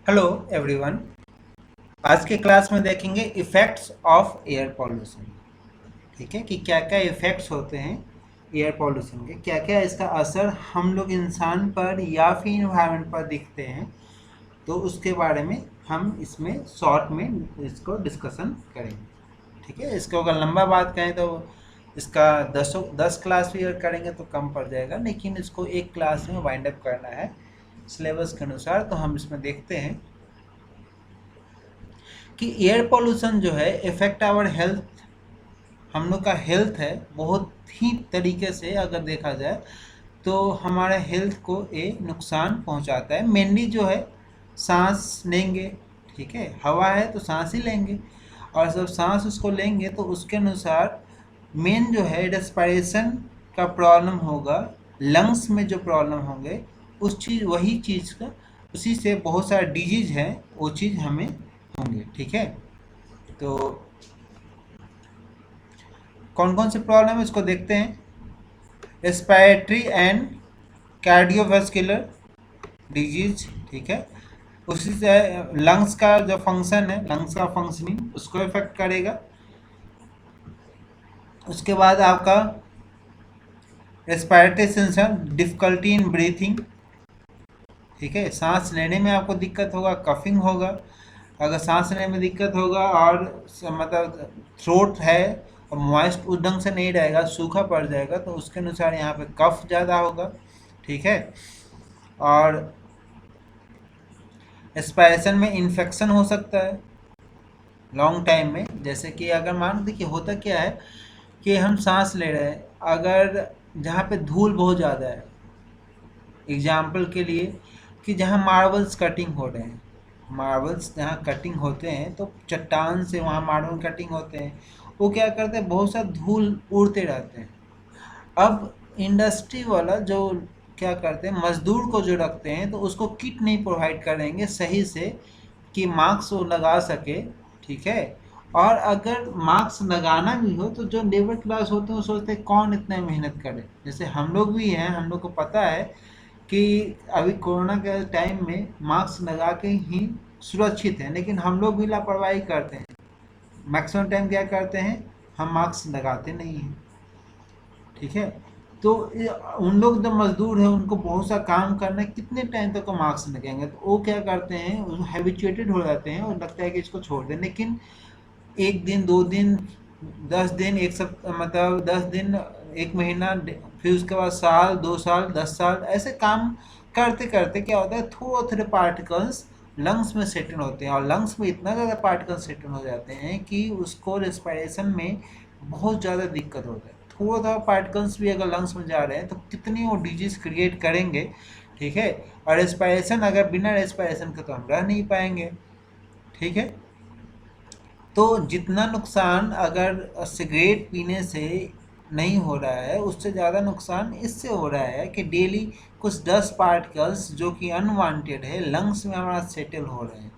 Hello everyone. आज के class में देखेंगे इफ़ेक्ट्स ऑफ एयर पॉल्यूशन। ठीक है कि क्या क्या इफ़ेक्ट्स होते हैं एयर पॉल्यूशन के, क्या क्या इसका असर हम लोग इंसान पर या फिर इन्वायरमेंट पर दिखते हैं, तो उसके बारे में हम इसमें शॉर्ट में इसको डिस्कशन करेंगे। ठीक है, इसको अगर लंबा बात करें तो इसका 10 क्लास भी अगर करेंगे तो कम पड़ जाएगा, लेकिन इसको एक क्लास में वाइंड अप करना है सिलेबस के अनुसार। तो हम इसमें देखते हैं कि एयर पोल्यूशन जो है इफेक्ट आवर हेल्थ, हम लोग का हेल्थ है बहुत ही तरीके से अगर देखा जाए तो हमारे हेल्थ को ये नुकसान पहुंचाता है। मेनली जो है सांस लेंगे, ठीक है, हवा है तो सांस ही लेंगे, और जब सांस उसको लेंगे तो उसके अनुसार मेन जो है रेस्पिरेशन का प्रॉब्लम होगा, लंग्स में जो प्रॉब्लम होंगे उस चीज़ वही चीज़ का उसी से बहुत सारा डिजीज है वो चीज़ हमें होंगे। ठीक है, तो कौन कौन से प्रॉब्लम है इसको देखते हैं। रेस्पिरेटरी एंड कार्डियोवास्कुलर डिजीज, ठीक है, उसी से लंग्स का जो फंक्शन है, लंग्स का फंक्शनिंग उसको इफेक्ट करेगा। उसके बाद आपका respiratory sensor, difficulty in breathing, ठीक है, सांस लेने में आपको दिक्कत होगा, कफिंग होगा। अगर सांस लेने में दिक्कत होगा और मतलब थ्रोट है और मॉइस्ट उस ढंग से नहीं रहेगा, सूखा पड़ जाएगा, तो उसके अनुसार यहाँ पे कफ ज़्यादा होगा। ठीक है, और रेस्पिरेशन में इन्फेक्शन हो सकता है लॉन्ग टाइम में। जैसे कि अगर मान देखिए होता क्या है कि हम सांस ले रहे हैं, अगर जहाँ पे धूल बहुत ज़्यादा है, एग्जाम्पल के लिए कि जहाँ मार्बल्स कटिंग हो रहे हैं, मार्बल्स जहाँ कटिंग होते हैं तो चट्टान से वहाँ मार्बल कटिंग होते हैं, वो क्या करते हैं बहुत सा धूल उड़ते रहते हैं। अब इंडस्ट्री वाला जो क्या करते हैं, मजदूर को जो रखते हैं तो उसको किट नहीं प्रोवाइड करेंगे सही से कि मास्क वो लगा सके। ठीक है, और अगर मास्क लगाना भी हो तो जो लेबर क्लास होते हैं वो सोचते हैं कौन इतना मेहनत करे। जैसे हम लोग भी हैं, हम लोग को पता है कि अभी कोरोना के टाइम में मास्क लगा के ही सुरक्षित है, लेकिन हम लोग भी लापरवाही करते हैं। मैक्सिमम टाइम क्या करते हैं, हम मास्क लगाते नहीं हैं। ठीक है, तो उन लोग जो मजदूर हैं उनको बहुत सा काम करना है, कितने टाइम तक मास्क लगेंगे, तो वो क्या करते हैं हैबिचुएटेड हो जाते हैं और लगता है कि इसको छोड़ दें। लेकिन एक दिन, 2 दिन, 10 दिन, एक सप्ताह, मतलब 10 दिन, एक महीना, फिर उसके बाद साल, 2 साल, 10 साल, ऐसे काम करते करते क्या होता है, थोड़े थोड़े पार्टिकल्स लंग्स में सेटल होते हैं, और लंग्स में इतना ज़्यादा पार्टिकल्स सेटल हो जाते हैं कि उसको रेस्पिरेशन में बहुत ज़्यादा दिक्कत होता है। थोड़ा थोड़ा पार्टिकल्स भी अगर लंग्स में जा रहे हैं तो कितनी वो डिजीज क्रिएट करेंगे। ठीक है, और रेस्पिरेशन, अगर बिना रेस्पिरेशन के तो हम रह नहीं पाएंगे। ठीक है, तो जितना नुकसान अगर सिगरेट पीने से नहीं हो रहा है, उससे ज़्यादा नुकसान इससे हो रहा है कि डेली कुछ 10 पार्टिकल्स जो कि अनवांटेड है लंग्स में हमारा सेटल हो रहे हैं।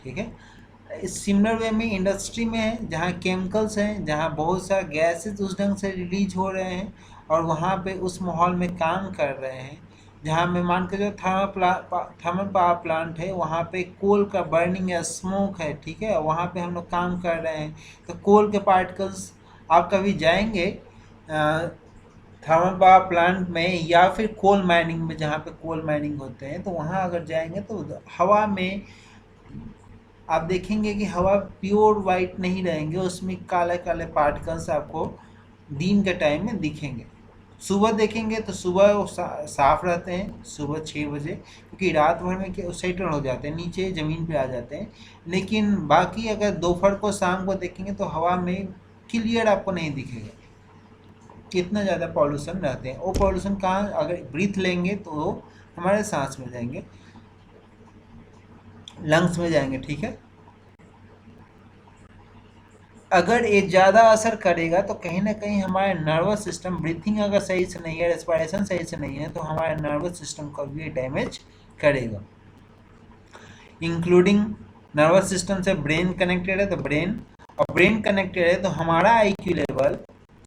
ठीक है, सिमिलर वे में इंडस्ट्री में है, जहाँ केमिकल्स हैं, जहाँ बहुत सारा गैसेज उस ढंग से रिलीज हो रहे हैं और वहाँ पे उस माहौल में काम कर रहे हैं, जहाँ में मान के जो थर्मल पावर प्लांट है वहाँ पे कोल का बर्निंग या स्मोक है। ठीक है, वहाँ पे हम लोग काम कर रहे हैं, तो कोल के पार्टिकल्स, आप कभी जाएंगे थर्मल पावर प्लांट में या फिर कोल माइनिंग में, जहाँ पे कोल माइनिंग होते हैं, तो वहाँ अगर जाएंगे तो हवा में आप देखेंगे कि हवा प्योर वाइट नहीं रहेंगे, उसमें काले काले पार्टिकल्स आपको दिन के टाइम में दिखेंगे। सुबह देखेंगे तो सुबह वो साफ रहते हैं, सुबह 6 बजे, क्योंकि रात भर में सेटल हो जाते हैं, नीचे ज़मीन पे आ जाते हैं। लेकिन बाकी अगर दोपहर को, शाम को देखेंगे तो हवा में क्लियर आपको नहीं दिखेगा, कितना ज़्यादा पॉल्यूशन रहते हैं। वो पॉल्यूशन कहाँ, अगर ब्रीथ लेंगे तो वो हमारे सांस में जाएंगे, लंग्स में जाएंगे। ठीक है, अगर ये ज़्यादा असर करेगा तो कहीं ना कहीं हमारे नर्वस सिस्टम, ब्रीथिंग अगर सही से नहीं है, रेस्पिरेशन सही से नहीं है, तो हमारे नर्वस सिस्टम को भी डैमेज करेगा। इंक्लूडिंग नर्वस सिस्टम से ब्रेन कनेक्टेड है तो ब्रेन, और ब्रेन कनेक्टेड है तो हमारा आईक्यू लेवल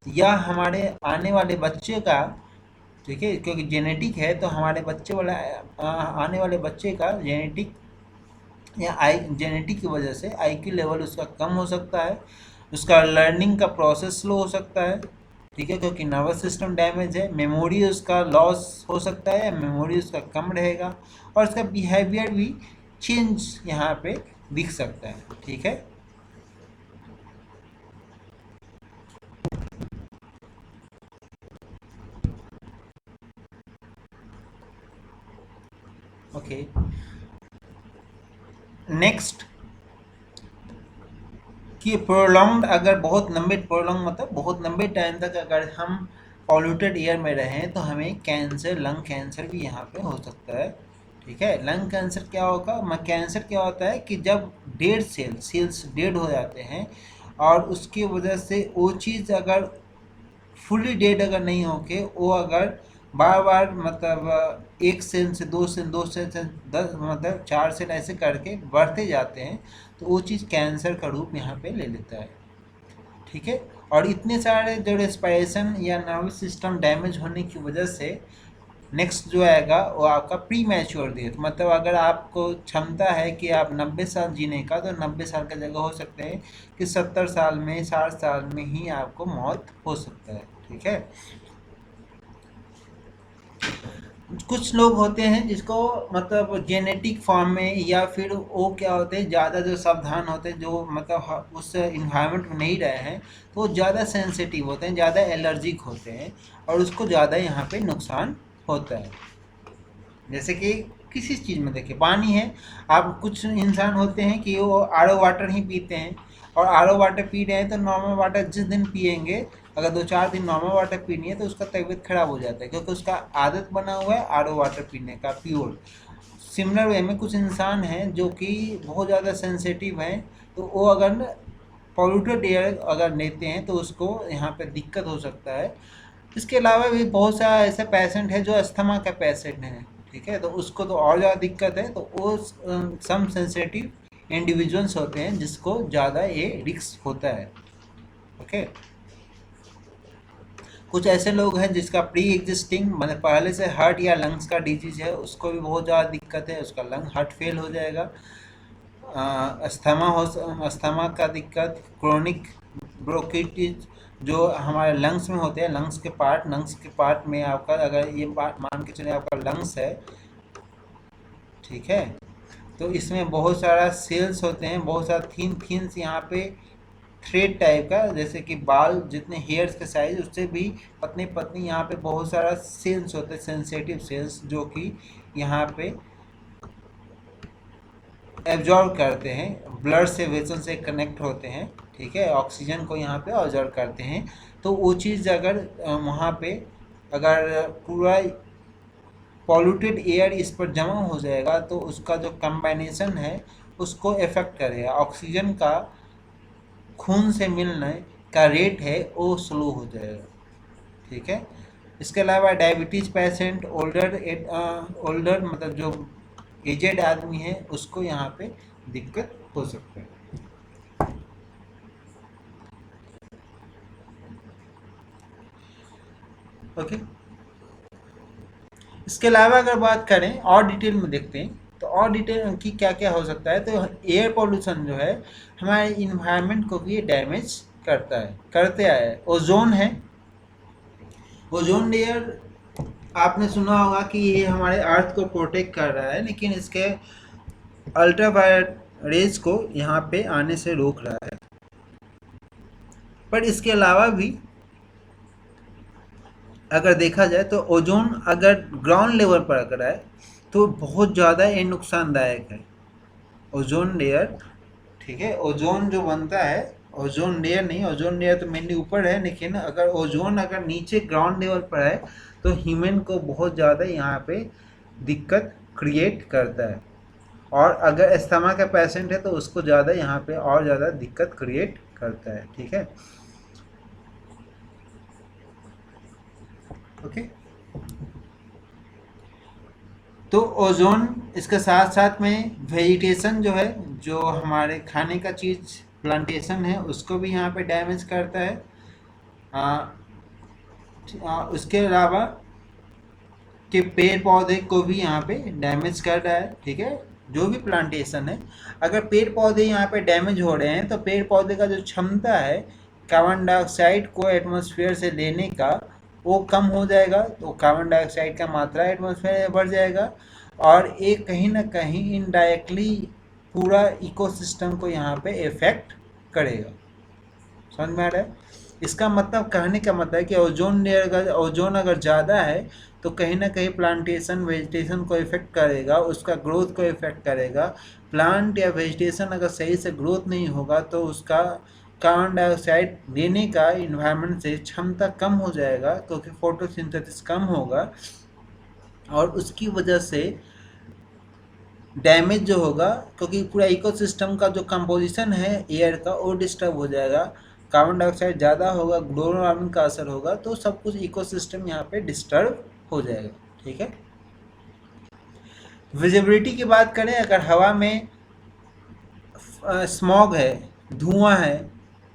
या हमारे आने वाले बच्चे का, ठीक है, क्योंकि जेनेटिक है तो हमारे बच्चे वाला आने वाले बच्चे का जेनेटिक या आई जेनेटिक की वजह से आईक्यू लेवल उसका कम हो सकता है, उसका लर्निंग का प्रोसेस स्लो हो सकता है, ठीक है, क्योंकि नर्वस सिस्टम डैमेज है, मेमोरी उसका लॉस हो सकता है या मेमोरी उसका कम रहेगा, और उसका बिहेवियर भी चेंज यहाँ पे दिख सकता है, ठीक है। ओके, नेक्स्ट कि प्रोलॉन्ग्ड, अगर बहुत लंबे प्रोलॉन्ग मतलब बहुत लंबे टाइम तक अगर हम पॉल्यूटेड एयर में रहें तो हमें कैंसर, लंग कैंसर भी यहाँ पे हो सकता है, ठीक है। लंग कैंसर क्या होगा, कैंसर क्या होता है कि जब डेड सेल्स डेड हो जाते हैं और उसकी वजह से वो चीज़ अगर फुली डेड अगर नहीं होके वो अगर बार बार मतलब एक सेल से दो सेल, दो सेल से 10 मतलब 4 सेल ऐसे करके बढ़ते जाते हैं, तो वो चीज़ कैंसर का रूप यहाँ पे ले लेता है, ठीक है। और इतने सारे जो रेस्पिरेशन या नर्वस सिस्टम डैमेज होने की वजह से नेक्स्ट जो आएगा वो आपका प्री मैच्योर डेथ, मतलब अगर आपको क्षमता है कि आप 90 साल जीने का, तो 90 साल का जगह हो सकते हैं कि 70 साल में, 60 साल में ही आपको मौत हो सकता है, ठीक है। कुछ लोग होते हैं जिसको मतलब जेनेटिक फॉर्म में, या फिर वो क्या होते हैं ज़्यादा जो सावधान होते हैं, जो मतलब उस इन्वायरमेंट में नहीं रहे हैं, तो वो ज़्यादा सेंसिटिव होते हैं, ज़्यादा एलर्जिक होते हैं, और उसको ज़्यादा यहाँ पे नुकसान होता है। जैसे कि किसी चीज़ में देखिए, पानी है, आप कुछ इंसान होते हैं कि वो आरओ वाटर ही पीते हैं, और आरओ वाटर पी रहे हैं तो नॉर्मल वाटर जिस दिन पियेंगे, अगर 2-4 दिन नॉर्मल वाटर पीनी है तो उसका तबीयत खराब हो जाता है, क्योंकि उसका आदत बना हुआ है आरओ वाटर पीने का प्योर। सिमिलर वे में कुछ इंसान हैं जो कि बहुत ज़्यादा सेंसिटिव हैं, तो वो अगर पॉल्यूटेड एयर अगर लेते हैं तो उसको यहाँ पे दिक्कत हो सकता है। इसके अलावा भी बहुत सारा ऐसे पेशेंट है जो अस्थमा का पेशेंट है, ठीक है, तो उसको तो और ज़्यादा दिक्कत है, तो वो सम सेंसिटिव इंडिविजुअल्स होते हैं जिसको ज़्यादा ये रिस्क होता है, ओके। कुछ ऐसे लोग हैं जिसका प्री एग्जिस्टिंग मतलब पहले से हार्ट या लंग्स का डिजीज है, उसको भी बहुत ज़्यादा दिक्कत है, उसका लंग हार्ट फेल हो जाएगा। अस्थमा का दिक्कत, क्रोनिक ब्रोंकिटिस जो हमारे लंग्स में होते हैं, लंग्स के पार्ट में आपका अगर ये पार्ट मान के चले आपका लंग्स है, ठीक है, तो इसमें बहुत सारा सेल्स होते हैं, बहुत सारा थिन्स यहाँ पे थ्रेड टाइप का, जैसे कि बाल जितने हेयर्स के साइज उससे भी पतनी पतनी यहाँ पे बहुत सारा सेल्स होते हैं, सेंसिटिव सेल्स, जो कि यहाँ पे एब्जॉर्ब करते हैं, ब्लड से वेसल से कनेक्ट होते हैं, ठीक है, ऑक्सीजन को यहाँ पे ऑब्जर्व करते हैं। तो वो चीज़ अगर वहाँ पे अगर पूरा पॉल्यूटेड एयर इस पर जमा हो जाएगा तो उसका जो कम्बाइनेशन है उसको इफेक्ट करेगा, ऑक्सीजन का खून से मिलने का रेट है वो स्लो हो जाएगा, ठीक है। इसके अलावा डायबिटीज पेशेंट, ओल्डर मतलब जो एजेड आदमी है उसको यहाँ पे दिक्कत हो सकता है, ओके। इसके अलावा अगर बात करें और डिटेल में देखते हैं तो और डिटेल की क्या क्या हो सकता है, तो एयर पोल्यूशन जो है हमारे इन्वायरमेंट को भी डैमेज करता है, करते आया है। ओजोन है, ओजोन लेयर आपने सुना होगा कि ये हमारे अर्थ को प्रोटेक्ट कर रहा है, लेकिन इसके अल्ट्रावायलेट रेज को यहाँ पे आने से रोक रहा है। पर इसके अलावा भी अगर देखा जाए तो ओजोन अगर ग्राउंड लेवल पर अगर है तो बहुत ज़्यादा ये नुकसानदायक है, ओजोन लेयर, ठीक है। ओजोन जो बनता है, ओजोन लेयर नहीं, ओजोन लेयर तो मेनली ऊपर है, लेकिन अगर ओजोन अगर नीचे ग्राउंड लेवल पर है तो ह्यूमन को बहुत ज़्यादा यहाँ पे दिक्कत क्रिएट करता है, और अगर अस्थमा का पेशेंट है तो उसको ज़्यादा यहाँ पे और ज़्यादा दिक्कत क्रिएट करता है, ठीक है, ओके। तो ओजोन इसके साथ साथ में वेजिटेशन जो है, जो हमारे खाने का चीज़ प्लांटेशन है उसको भी यहाँ पे डैमेज करता है। उसके अलावा कि पेड़ पौधे को भी यहाँ पे डैमेज कर रहा है, ठीक है, जो भी प्लांटेशन है, अगर पेड़ पौधे यहाँ पे डैमेज हो रहे हैं तो पेड़ पौधे का जो क्षमता है कार्बन डाइऑक्साइड को एटमॉस्फेयर से लेने का, वो कम हो जाएगा, तो कार्बन डाइऑक्साइड का मात्रा एटमॉस्फेयर में बढ़ जाएगा, और एक कहीं ना कहीं इनडायरेक्टली पूरा इकोसिस्टम को यहाँ पे इफेक्ट करेगा। समझ में आ रहा है? इसका मतलब, कहने का मतलब है कि ओजोन लेयर का, ओजोन अगर ज़्यादा है तो कहीं ना कहीं प्लांटेशन वेजिटेशन को इफेक्ट करेगा, उसका ग्रोथ को इफेक्ट करेगा। प्लांट या वेजिटेशन अगर सही से ग्रोथ नहीं होगा तो उसका कार्बन डाइऑक्साइड लेने का इन्वायरमेंट से क्षमता कम हो जाएगा, क्योंकि फोटोसिंथेसिस कम होगा, और उसकी वजह से डैमेज जो होगा, क्योंकि पूरा इकोसिस्टम का जो कंपोजिशन है एयर का वो डिस्टर्ब हो जाएगा, कार्बन डाइऑक्साइड ज़्यादा होगा, ग्लोबल वार्मिंग का असर होगा, तो सब कुछ इकोसिस्टम यहाँ पे डिस्टर्ब हो जाएगा। ठीक है। विजिबिलिटी की बात करें, अगर हवा में स्मॉग है, धुआं है,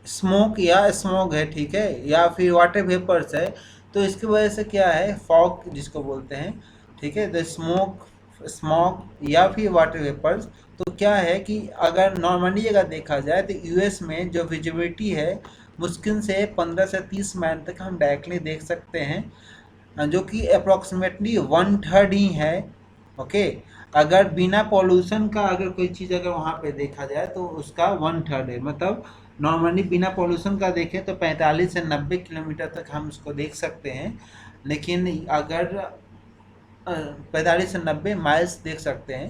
स्मोक या स्मॉग है, ठीक है, या फिर वाटर वेपर्स है, तो इसकी वजह से क्या है, फॉग जिसको बोलते हैं, ठीक है, तो स्मोक, स्मॉग या फिर वाटर वेपर्स, तो क्या है कि अगर नॉर्मली अगर देखा जाए तो यूएस में जो विजिबिलिटी है मुश्किल से 15 से 30 माइल तक हम डायरेक्टली देख सकते हैं, जो कि अप्रॉक्सीमेटली 1/3 ही है। ओके, अगर बिना पॉल्यूशन का अगर कोई चीज़ अगर वहाँ पे देखा जाए तो उसका 1/3 है, मतलब नॉर्मली बिना पॉल्यूशन का देखें तो 45 से 90 किलोमीटर तक हम उसको देख सकते हैं, लेकिन अगर 45 से 90 माइल्स देख सकते हैं।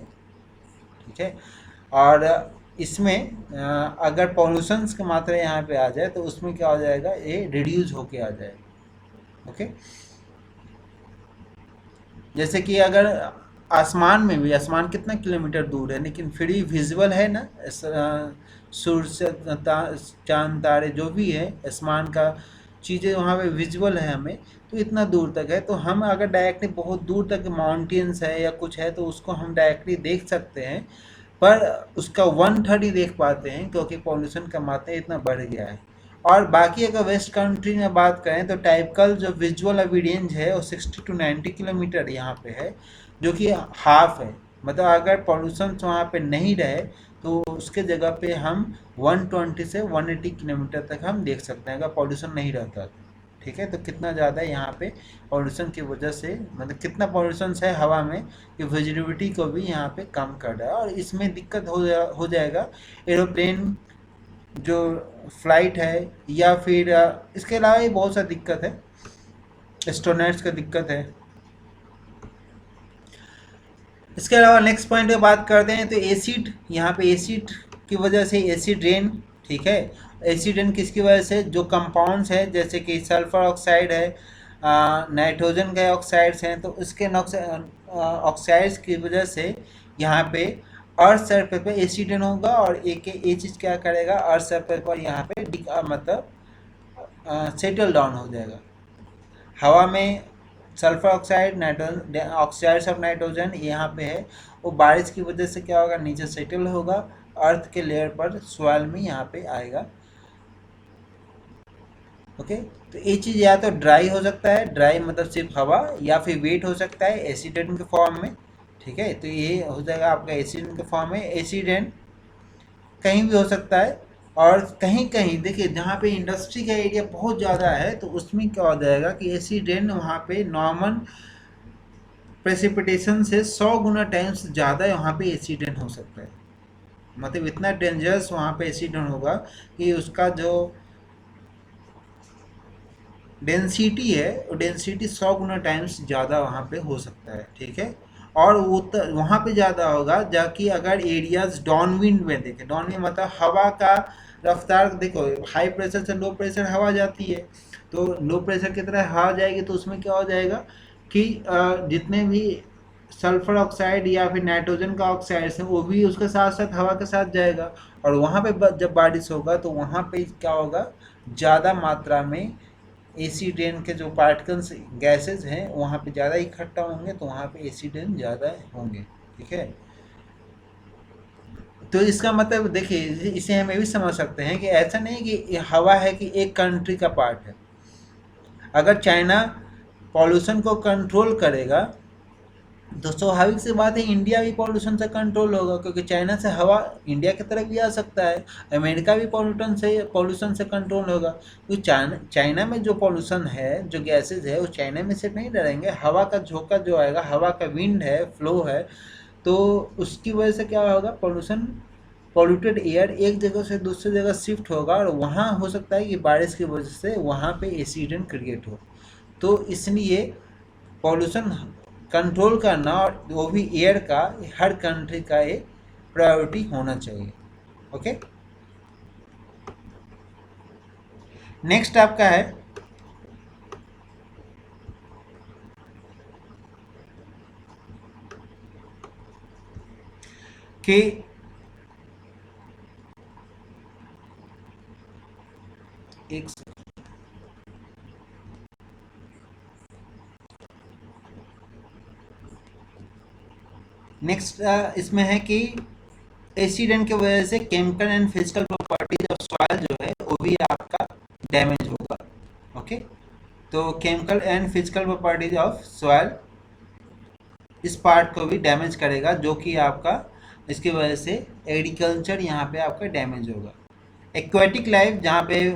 ठीक है, और इसमें अगर पॉल्यूशन की मात्रा यहाँ पे आ जाए तो उसमें क्या हो जाएगा, ये रिड्यूस होके आ जाएगा। ओके, जैसे कि अगर आसमान में भी, आसमान कितना किलोमीटर दूर है लेकिन फिर भी विजुअल है ना, सूर्य, चांद, तारे जो भी है, आसमान का चीज़ें वहाँ पे विजुअल है हमें, तो इतना दूर तक है, तो हम अगर डायरेक्टली बहुत दूर तक माउंटेन्स है या कुछ है तो उसको हम डायरेक्टली देख सकते हैं, पर उसका 1/3 ही देख पाते हैं, क्योंकि पॉल्यूशन का मात्रा इतना बढ़ गया है। और बाकी अगर वेस्ट कंट्री में बात करें तो टाइपिकल जो विजुअल एविडेंस है वो 60 to 90 किलोमीटर यहाँ पे है, जो कि हाफ है, मतलब अगर पॉल्यूशन वहाँ पे नहीं रहे तो उसके जगह पे हम 120 से 180 किलोमीटर तक हम देख सकते हैं, अगर पॉल्यूशन नहीं रहता तो। ठीक है, तो कितना ज़्यादा यहाँ पे पॉल्यूशन की वजह से, मतलब कितना पॉल्यूशन है हवा में कि विजिबिलिटी को भी यहाँ पे कम कर रहा है, और इसमें दिक्कत हो जाएगा एरोप्लेन जो फ्लाइट है, या फिर इसके अलावा भी बहुत सा दिक्कत है, एस्ट्रोनॉट्स का दिक्कत है। इसके अलावा नेक्स्ट पॉइंट पे बात करते हैं तो एसिड, यहाँ पे एसिड की वजह से एसिड रेन। ठीक है, एसिड रेन किसकी वजह से, जो कंपाउंड्स है जैसे कि सल्फर ऑक्साइड है, नाइट्रोजन के ऑक्साइड्स हैं, तो उसके ऑक्साइड्स की वजह से यहाँ पे अर्थ सरफेस पे एसिड रेन होगा, और एक ये चीज़ क्या करेगा, अर्थ सरफेस पर यहाँ पे मतलब सेटल डाउन हो जाएगा। हवा में sulphur oxide, nitrogen, oxides of nitrogen यहाँ पे है, वो बारिश की वजह से क्या होगा, नीचे सेटल होगा, अर्थ के लेयर पर, सॉइल में यहाँ पे आएगा। ओके, तो ये चीज़ या तो ड्राई हो सकता है, ड्राई मतलब सिर्फ हवा, या फिर वेट हो सकता है एसिड रेन के फॉर्म में। ठीक है, तो ये हो जाएगा आपका एसिड रेन के फॉर्म में। एसिड रेन कहीं भी हो सकता है, और कहीं कहीं देखिए जहाँ पे इंडस्ट्री का एरिया बहुत ज़्यादा है तो उसमें क्या हो जाएगा कि एसिड रेन वहाँ पे नॉर्मल प्रेसिपिटेशन से 100 गुना टाइम्स ज़्यादा वहाँ पे एसिड रेन हो सकता है, मतलब इतना डेंजरस वहाँ पे एसिड रेन होगा कि उसका जो डेंसिटी है वो डेंसिटी 100 गुना टाइम्स ज़्यादा वहाँ पे हो सकता है। ठीक है, और वो तो वहाँ पे ज़्यादा होगा जबकि अगर एरियाज डाउनविंड में देखें, डाउनविंड मतलब हवा का रफ्तार, देखो हाई प्रेशर से लो प्रेशर हवा जाती है, तो लो प्रेशर की तरह हवा जाएगी तो उसमें क्या हो जाएगा कि जितने भी सल्फर ऑक्साइड या फिर नाइट्रोजन का ऑक्साइड है वो भी उसके साथ साथ हवा के साथ जाएगा, और वहाँ पे जब बारिश होगा तो वहाँ पे क्या होगा, ज़्यादा मात्रा में एसिड रेन के जो पार्टिकल्स, गैसेज हैं वहाँ पे ज़्यादा इकट्ठा होंगे, तो वहाँ पे एसिड रेन ज़्यादा होंगे। ठीक है, तो इसका मतलब देखिए, इसे हम ये भी समझ सकते हैं कि ऐसा नहीं कि हवा है कि एक कंट्री का पार्ट है। अगर चाइना पॉल्यूशन को कंट्रोल करेगा तो स्वाभाविक सी बात है इंडिया भी पॉल्यूशन से कंट्रोल होगा, क्योंकि चाइना से हवा इंडिया की तरफ भी आ सकता है। अमेरिका भी पॉल्यूशन से कंट्रोल होगा। तो चाइना में जो पॉल्यूशन है, जो गैसेज है, वो चाइना में से नहीं डरेंगे। हवा का झोंका जो आएगा, हवा का विंड है, फ्लो है, तो उसकी वजह से क्या होगा, पॉल्यूटेड एयर एक जगह से दूसरी जगह शिफ्ट होगा, और वहाँ हो सकता है कि बारिश की वजह से वहाँ पे एक्सीडेंट क्रिएट हो। तो इसलिए पॉल्यूशन कंट्रोल करना, और वो भी एयर का, हर कंट्री का एक प्रायोरिटी होना चाहिए। ओके, नेक्स्ट आपका है कि एक नेक्स्ट इसमें है कि एक्सीडेंट की वजह से chemical and physical properties of soil जो है वो भी आपका डैमेज होगा। ओके, तो chemical and physical properties of soil इस पार्ट को भी डैमेज करेगा, जो कि आपका इसकी वजह से एग्रीकल्चर यहाँ पे आपका डैमेज होगा। एक्वेटिक लाइफ जहाँ पे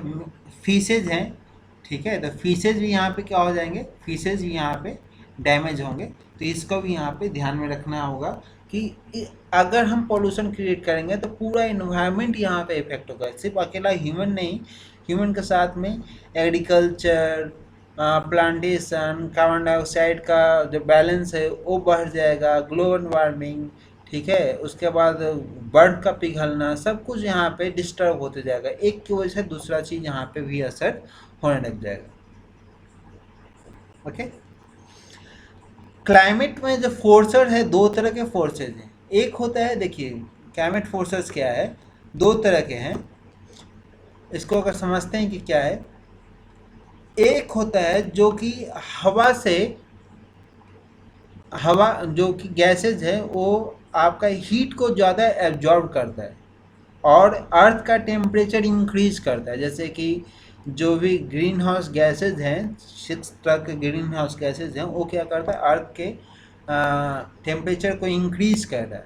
फिशेज हैं, ठीक है, तो फिशेज भी यहाँ पे क्या हो जाएंगे, फिशेज भी यहाँ पे डैमेज होंगे। तो इसको भी यहाँ पे ध्यान में रखना होगा कि अगर हम पॉल्यूशन क्रिएट करेंगे तो पूरा इन्वायरमेंट यहाँ पे इफेक्ट होगा, सिर्फ अकेला ह्यूमन नहीं, ह्यूमन के साथ में एग्रीकल्चर, प्लांटेशन, कार्बन डाइऑक्साइड का जो बैलेंस है वो बढ़ जाएगा, ग्लोबल वार्मिंग, ठीक है, उसके बाद बर्फ का पिघलना, सब कुछ यहाँ पे डिस्टर्ब होते जाएगा। एक की वजह से दूसरा चीज़ यहाँ पे भी असर होने लग जाएगा। ओके, क्लाइमेट में जो फोर्सेस है, दो तरह के फोर्सेज हैं। एक होता है, देखिए क्लाइमेट फोर्सेस क्या है, दो तरह के हैं। इसको अगर समझते हैं कि क्या है, एक होता है जो कि हवा से, हवा जो कि गैसेज है वो आपका हीट को ज़्यादा एब्जॉर्ब करता है और अर्थ का टेम्परेचर इंक्रीज करता है। जैसे कि जो भी ग्रीन हाउस गैसेज हैं, 6 तरह के ग्रीन हाउस गैसेज हैं, वो क्या करता है, अर्थ के टेम्परेचर को इंक्रीज कर रहा है।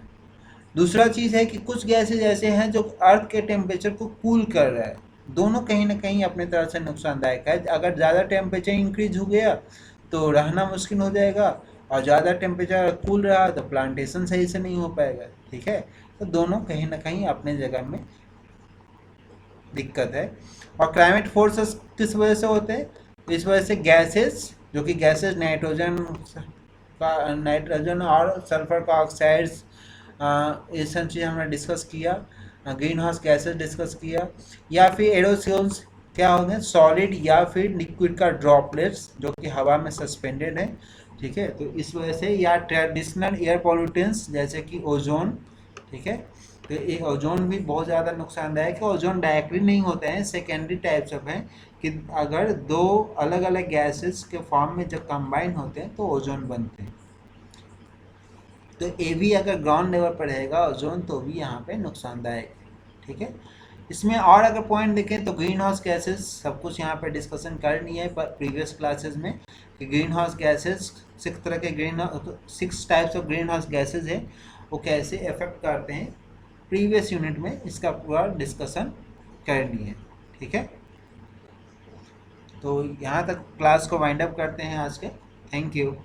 दूसरा चीज़ है कि कुछ गैसेज ऐसे हैं जो अर्थ के टेम्परेचर को कूल कर रहा है। दोनों कहीं ना कहीं अपने तरह से नुकसानदायक है। अगर ज़्यादा टेम्परेचर इंक्रीज हो गया तो रहना मुश्किल हो जाएगा, और ज़्यादा टेम्परेचर कूल रहा तो प्लांटेशन सही से नहीं हो पाएगा। ठीक है, तो दोनों कहीं ना कहीं अपने जगह में दिक्कत है। और क्लाइमेट फोर्सेस किस वजह से होते हैं, इस वजह से गैसेस, जो कि गैसेस नाइट्रोजन और सल्फर का ऑक्साइड्स, ये सब चीज़ हमने डिस्कस किया, ग्रीन हाउस गैसेस डिस्कस किया, या फिर एरोसोल्स क्या होंगे, सॉलिड या फिर लिक्विड का ड्रॉपलेट्स जो कि हवा में सस्पेंडेड है। ठीक है, तो इस वजह से, या ट्रेडिशनल एयर पॉल्यूटेंट्स जैसे कि ओजोन। ठीक है, तो ये ओजोन भी बहुत ज़्यादा नुकसानदायक है। ओजोन डायरेक्टली नहीं होते हैं, सेकेंडरी टाइप्स ऑफ हैं, कि अगर दो अलग अलग गैसेस के फॉर्म में जब कंबाइन होते हैं तो ओजोन बनते हैं। तो ये भी अगर ग्राउंड लेवल पर रहेगा ओजोन तो भी यहाँ पे नुकसानदायक है। ठीक है, इसमें और अगर पॉइंट देखें तो ग्रीन हाउस गैसेस सब कुछ यहाँ पे डिस्कशन कर लिया है प्रीवियस क्लासेस में, कि ग्रीन हाउस गैसेस 6 तरह के 6 types of green house gases हैं, वो कैसे इफेक्ट करते हैं। प्रीवियस यूनिट में इसका पूरा डिस्कशन कर लिए। ठीक है, तो यहाँ तक क्लास को वाइंड अप करते हैं आज के। Thank you.